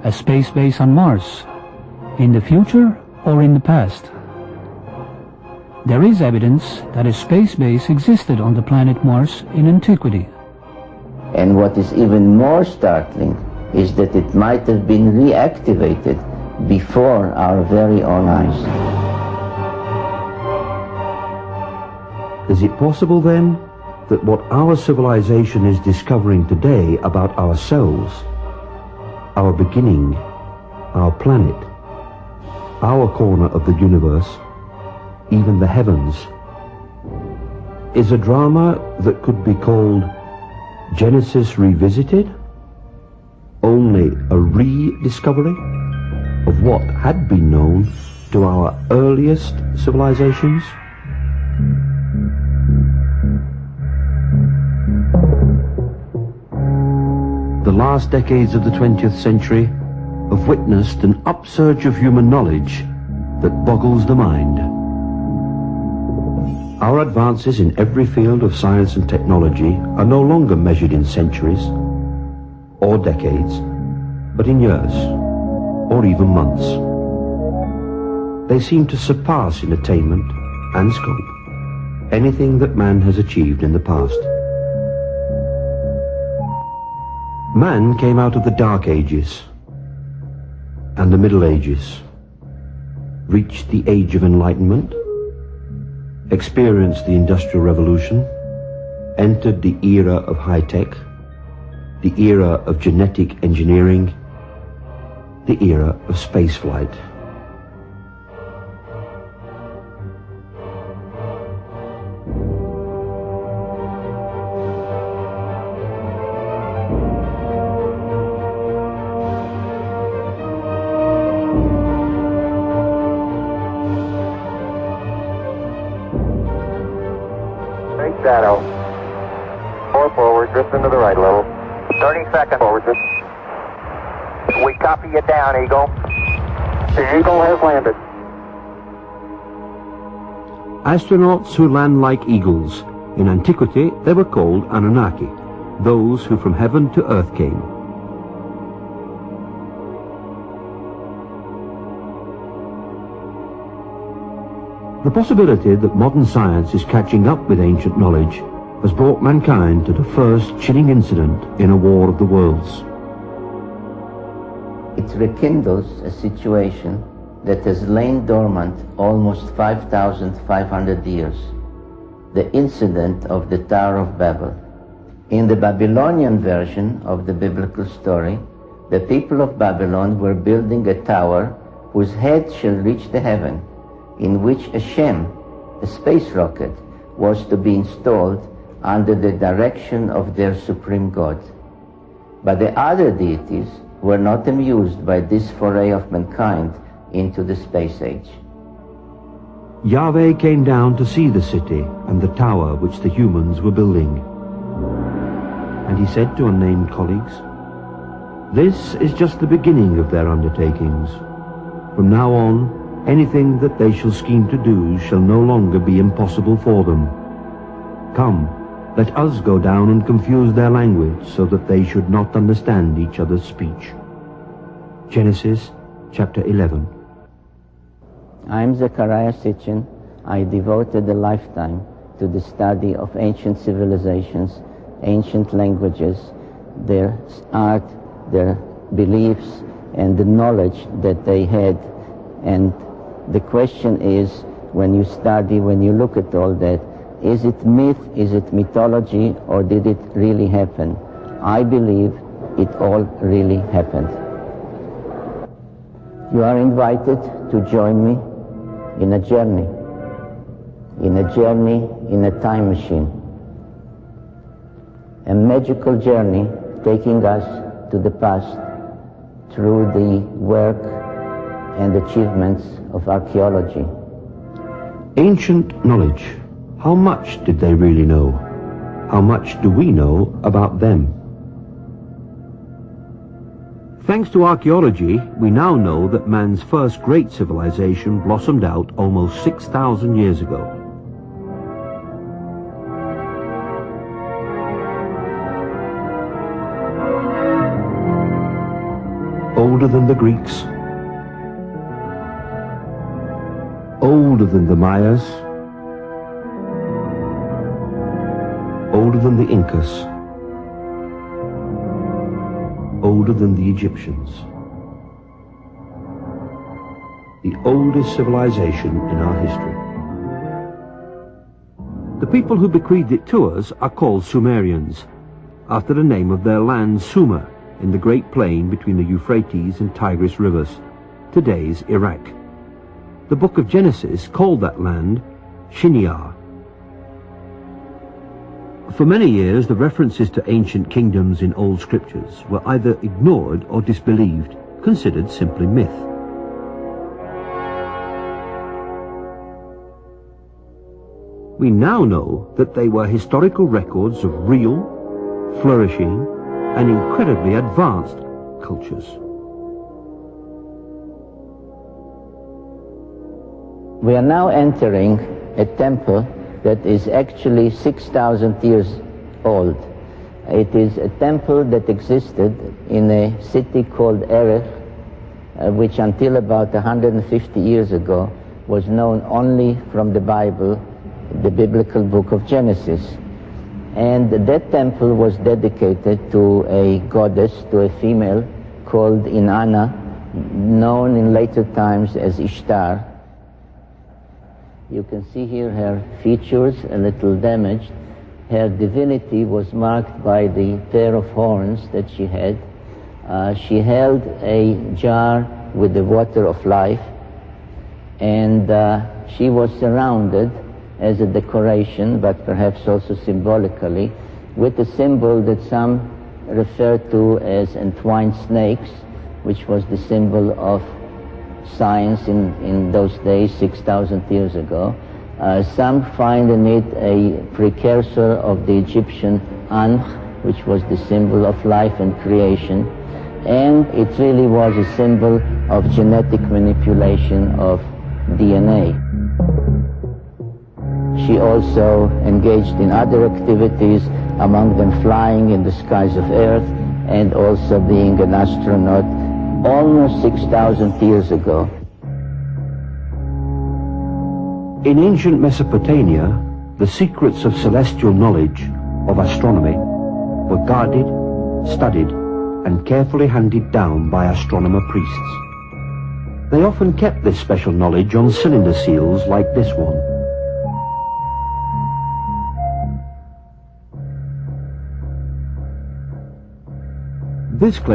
a space base on Mars, in the future or in the past? There is evidence that a space base existed on the planet Mars in antiquity. And what is even more startling is that it might have been reactivated before our very own eyes. Is it possible then that what our civilization is discovering today about ourselves, our beginning, our planet, our corner of the universe, even the heavens, is a drama that could be called Genesis Revisited? Only a rediscovery of what had been known to our earliest civilizations? The last decades of the 20th century have witnessed an upsurge of human knowledge that boggles the mind. Our advances in every field of science and technology are no longer measured in centuries or decades, but in years or even months. They seem to surpass in attainment and scope anything that man has achieved in the past. Man came out of the Dark Ages and the Middle Ages, reached the Age of Enlightenment, experienced the Industrial Revolution, entered the era of high-tech, the era of genetic engineering, the era of spaceflight. Shadow. 4 forward, drift into the right level. 30 seconds forward, drift. We copy you down, Eagle. The Eagle has landed. Astronauts who land like eagles. In antiquity, they were called Anunnaki, those who from heaven to earth came. The possibility that modern science is catching up with ancient knowledge has brought mankind to the first chilling incident in a war of the worlds. It rekindles a situation that has lain dormant almost 5,500 years, the incident of the Tower of Babel. In the Babylonian version of the biblical story, the people of Babylon were building a tower whose head shall reach the heaven, in which a Shem, a space rocket, was to be installed under the direction of their supreme god. But the other deities were not amused by this foray of mankind into the space age. Yahweh came down to see the city and the tower which the humans were building. And he said to unnamed colleagues, "This is just the beginning of their undertakings. From now on, anything that they shall scheme to do shall no longer be impossible for them. Come, let us go down and confuse their language so that they should not understand each other's speech." Genesis chapter 11. I'm Zechariah Sitchin. I devoted a lifetime to the study of ancient civilizations, ancient languages, their art, their beliefs, and the knowledge that they had. And the question is, when you study, when you look at all that, is it myth, is it mythology, or did it really happen? I believe it all really happened. You are invited to join me in a journey in a time machine. A magical journey taking us to the past through the work and achievements of archaeology. Ancient knowledge. How much did they really know? How much do we know about them? Thanks to archaeology, we now know that man's first great civilization blossomed out almost 6,000 years ago. older than the Greeks, older than the Mayas, older than the Incas, older than the Egyptians. The oldest civilization in our history. The people who bequeathed it to us are called Sumerians, after the name of their land Sumer, in the Great Plain between the Euphrates and Tigris rivers, today's Iraq. The book of Genesis called that land Shinar. For many years, the references to ancient kingdoms in old scriptures were either ignored or disbelieved, considered simply myth. We now know that they were historical records of real, flourishing, and incredibly advanced cultures. We are now entering a temple that is actually 6,000 years old. It is a temple that existed in a city called Erech, which until about 150 years ago was known only from the Bible, the biblical book of Genesis. And that temple was dedicated to a goddess, to a female called Inanna, known in later times as Ishtar. You can see here her features, a little damaged. Her divinity was marked by the pair of horns that she had. She held a jar with the water of life, and she was surrounded as a decoration, but perhaps also symbolically, with a symbol that some refer to as entwined snakes, which was the symbol of science in those days, 6,000 years ago. Some find in it a precursor of the Egyptian Ankh, which was the symbol of life and creation, and it really was a symbol of genetic manipulation of DNA. She also engaged in other activities, among them flying in the skies of Earth and also being an astronaut almost 6,000 years ago. In ancient Mesopotamia, the secrets of celestial knowledge, of astronomy, were guarded, studied, and carefully handed down by astronomer priests. They often kept this special knowledge on cylinder seals like this one. This clay